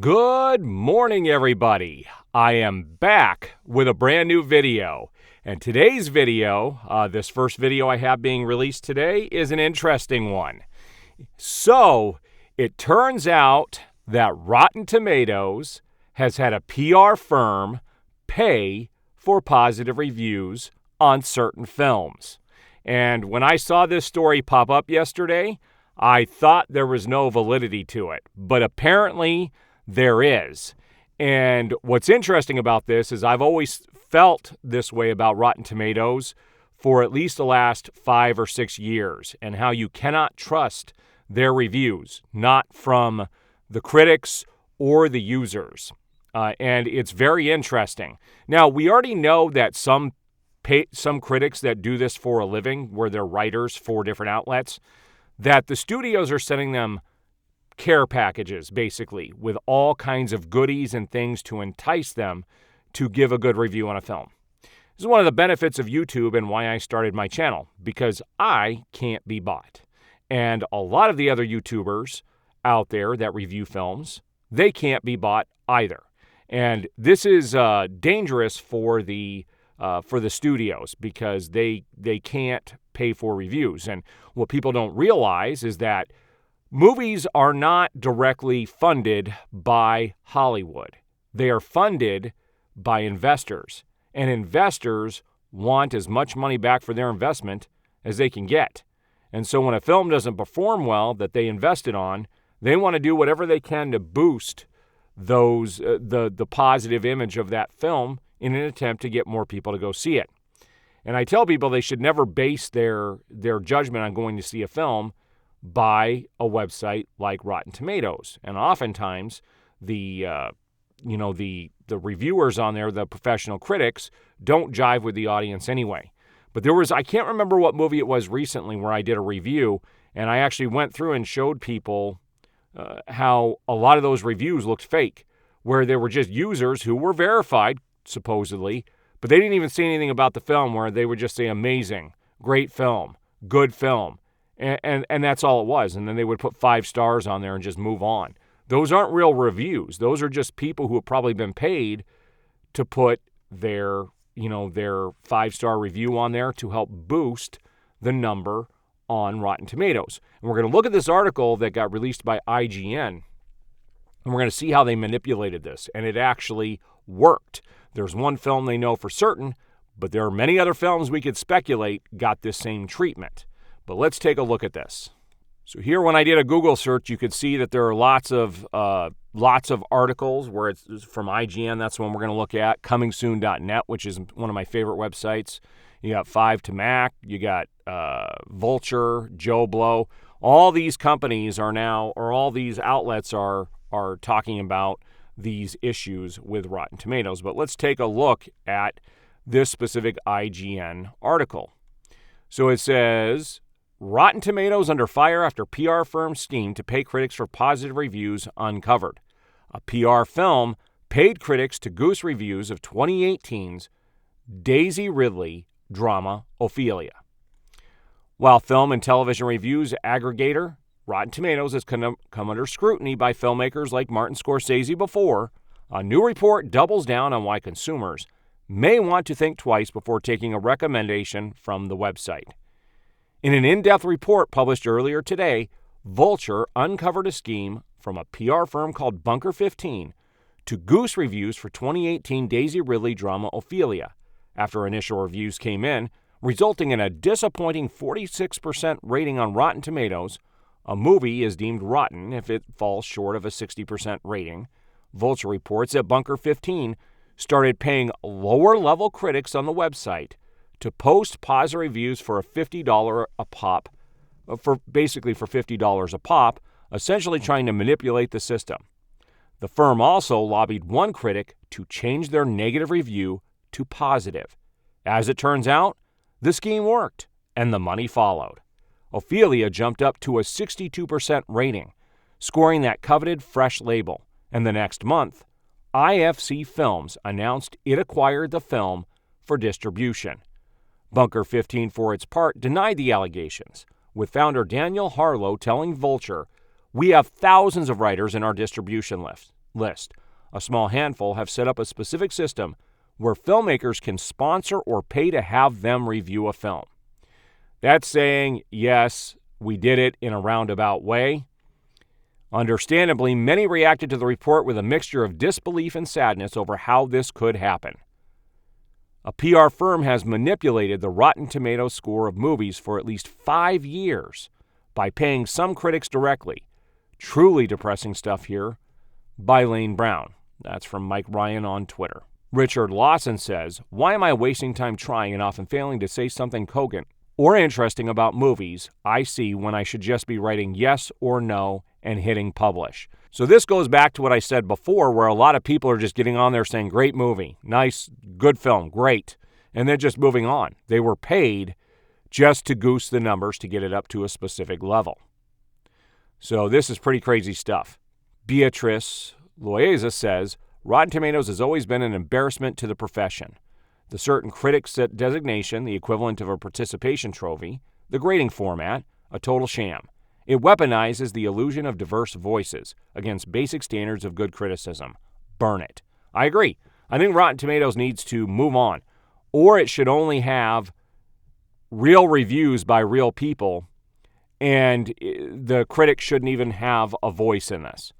Good morning, everybody. I am back with a brand new video. And today's video, this first video I have being released today, is an interesting one. So, it turns out that Rotten Tomatoes has had a PR firm pay for positive reviews on certain films. And when I saw this story pop up yesterday, I thought there was no validity to it. But apparently there is. And what's interesting about this is I've always felt this way about Rotten Tomatoes for at least the last 5 or 6 years, and how you cannot trust their reviews, not from the critics or the users. And it's very interesting. Now, we already know that some critics that do this for a living, where they're writers for different outlets, that the studios are sending them care packages, basically, with all kinds of goodies and things to entice them to give a good review on a film. This is one of the benefits of YouTube and why I started my channel, because I can't be bought. And a lot of the other YouTubers out there that review films, they can't be bought either. And this is dangerous for the studios, because they can't pay for reviews. And what people don't realize is that movies are not directly funded by Hollywood. They are funded by investors, and investors want as much money back for their investment as they can get. And so when a film doesn't perform well that they invested on, they want to do whatever they can to boost the positive image of that film in an attempt to get more people to go see it. And I tell people they should never base their judgment on going to see a film by a website like Rotten Tomatoes. And oftentimes the reviewers on there, the professional critics, don't jive with the audience anyway. But I can't remember what movie it was recently where I did a review, and I actually went through and showed people how a lot of those reviews looked fake, where they were just users who were verified, supposedly, but they didn't even say anything about the film, where they would just say amazing, great film, good film. And that's all it was. And then they would put 5 stars on there and just move on. Those aren't real reviews. Those are just people who have probably been paid to put their 5-star review on there to help boost the number on Rotten Tomatoes. And we're going to look at this article that got released by IGN, and we're going to see how they manipulated this. And it actually worked. There's one film they know for certain, but there are many other films we could speculate got this same treatment. But let's take a look at this. So here, when I did a Google search, you could see that there are lots of articles where it's from IGN. That's the one we're going to look at. ComingSoon.net, which is one of my favorite websites. You got 5 to Mac. You got Vulture, Joe Blow. All these companies all these outlets are talking about these issues with Rotten Tomatoes. But let's take a look at this specific IGN article. So it says, Rotten Tomatoes under fire after PR firm scheme to pay critics for positive reviews uncovered. A PR film paid critics to goose reviews of 2018's Daisy Ridley drama Ophelia. While film and television reviews aggregator Rotten Tomatoes has come under scrutiny by filmmakers like Martin Scorsese before, a new report doubles down on why consumers may want to think twice before taking a recommendation from the website. In an in-depth report published earlier today, Vulture uncovered a scheme from a PR firm called Bunker 15 to goose reviews for 2018 Daisy Ridley drama Ophelia, after initial reviews came in, resulting in a disappointing 46% rating on Rotten Tomatoes. A movie is deemed rotten if it falls short of a 60% rating. Vulture reports that Bunker 15 started paying lower-level critics on the website to post positive reviews for $50 a pop, for $50 a pop, essentially trying to manipulate the system. The firm also lobbied one critic to change their negative review to positive. As it turns out, the scheme worked, and the money followed. Ophelia jumped up to a 62% rating, scoring that coveted fresh label, and the next month, IFC Films announced it acquired the film for distribution. Bunker 15, for its part, denied the allegations, with founder Daniel Harlow telling Vulture, "We have thousands of writers in our distribution list. list. A small handful have set up a specific system where filmmakers can sponsor or pay to have them review a film. That's saying, yes, we did it in a roundabout way. Understandably, many reacted to the report with a mixture of disbelief and sadness over how this could happen. A PR firm has manipulated the Rotten Tomatoes score of movies for at least 5 years by paying some critics directly. Truly depressing stuff here by Lane Brown. That's from Mike Ryan on Twitter. Richard Lawson says, "Why am I wasting time trying and often failing to say something cogent or interesting about movies I see when I should just be writing yes or no and hitting publish?" So this goes back to what I said before, where a lot of people are just getting on there saying, great movie, nice, good film, great, and they're just moving on. They were paid just to goose the numbers to get it up to a specific level. So this is pretty crazy stuff. Beatrice Loaiza says, Rotten Tomatoes has always been an embarrassment to the profession. The certain critics designation, the equivalent of a participation trophy, the grading format, a total sham. It weaponizes the illusion of diverse voices against basic standards of good criticism. Burn it. I agree. I think Rotten Tomatoes needs to move on, or it should only have real reviews by real people, and the critics shouldn't even have a voice in this.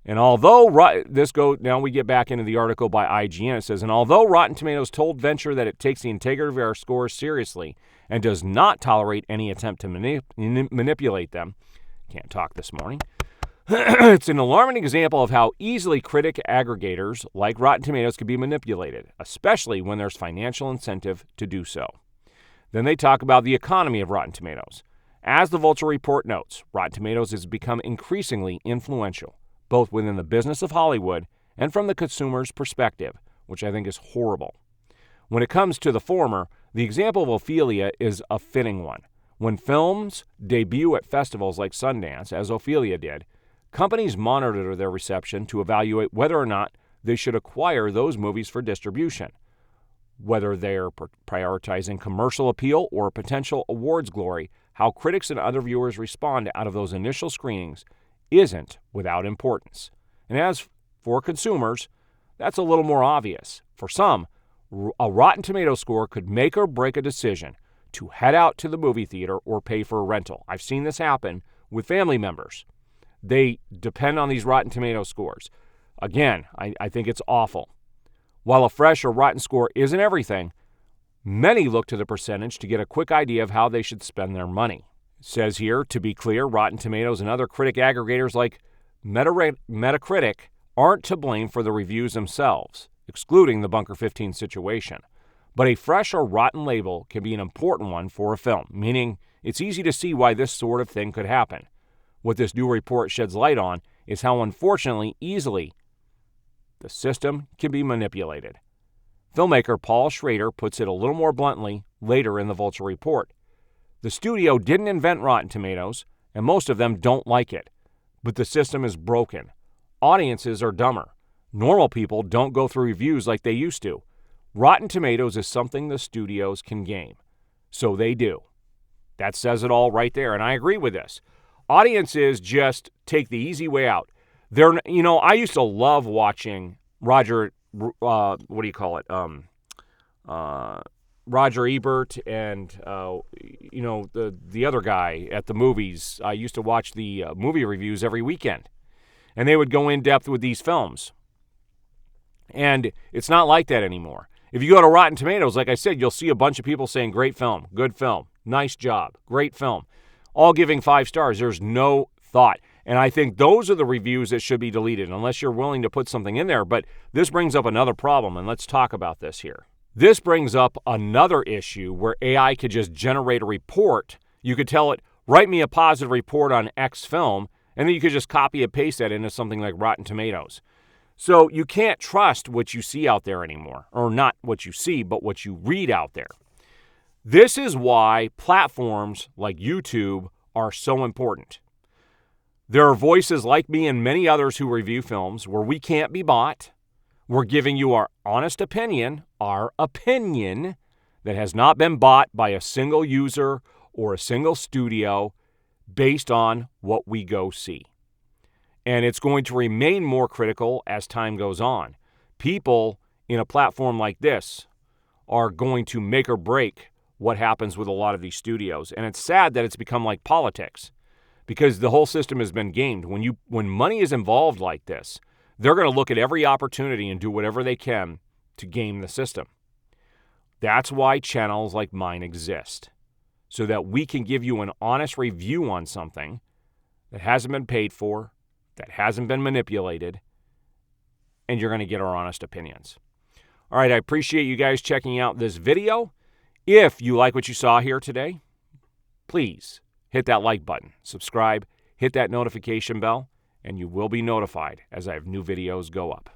And although now we get back into the article by IGN. It says, and although Rotten Tomatoes told Venture that it takes the integrity of our scores seriously and does not tolerate any attempt to manipulate them, can't talk this morning, it's an alarming example of how easily critic aggregators like Rotten Tomatoes can be manipulated, especially when there's financial incentive to do so. Then they talk about the economy of Rotten Tomatoes. As the Vulture report notes, Rotten Tomatoes has become increasingly influential, both within the business of Hollywood and from the consumer's perspective, which I think is horrible. When it comes to the former, the example of Ophelia is a fitting one. When films debut at festivals like Sundance, as Ophelia did, companies monitor their reception to evaluate whether or not they should acquire those movies for distribution. Whether they're prioritizing commercial appeal or potential awards glory, how critics and other viewers respond out of those initial screenings isn't without importance. And as for consumers, that's a little more obvious. For some, a Rotten Tomatoes score could make or break a decision to head out to the movie theater or pay for a rental. I've seen this happen with family members. They depend on these Rotten Tomatoes scores. Again, I think it's awful. While a fresh or rotten score isn't everything, many look to the percentage to get a quick idea of how they should spend their money. It says here, to be clear, Rotten Tomatoes and other critic aggregators like Metacritic aren't to blame for the reviews themselves, excluding the Bunker 15 situation. But a fresh or rotten label can be an important one for a film, meaning it's easy to see why this sort of thing could happen. What this new report sheds light on is how unfortunately easily the system can be manipulated. Filmmaker Paul Schrader puts it a little more bluntly later in the Vulture report. The studio didn't invent Rotten Tomatoes, and most of them don't like it. But the system is broken. Audiences are dumber. Normal people don't go through reviews like they used to. Rotten Tomatoes is something the studios can game. So they do. That says it all right there, and I agree with this. Audiences just take the easy way out. I used to love watching Roger Ebert and the other guy at the movies. I used to watch the movie reviews every weekend, and they would go in depth with these films. And it's not like that anymore. If you go to Rotten Tomatoes, like I said, you'll see a bunch of people saying great film, good film, nice job, great film, all giving 5 stars. There's no thought. And I think those are the reviews that should be deleted, unless you're willing to put something in there. But this brings up another problem, and let's talk about this here. This brings up another issue where AI could just generate a report. You could tell it, write me a positive report on X film, and then you could just copy and paste that into something like Rotten Tomatoes. So you can't trust what you see out there anymore, or not what you see, but what you read out there. This is why platforms like YouTube are so important. There are voices like me and many others who review films where we can't be bought. We're giving you our honest opinion, that has not been bought by a single user or a single studio based on what we go see. And it's going to remain more critical as time goes on. People in a platform like this are going to make or break what happens with a lot of these studios. And it's sad that it's become like politics because the whole system has been gamed. When money is involved like this, they're going to look at every opportunity and do whatever they can to game the system. That's why channels like mine exist, so that we can give you an honest review on something that hasn't been paid for, that hasn't been manipulated, and you're going to get our honest opinions. All right, I appreciate you guys checking out this video. If you like what you saw here today, please hit that like button, subscribe, hit that notification bell, and you will be notified as I have new videos go up.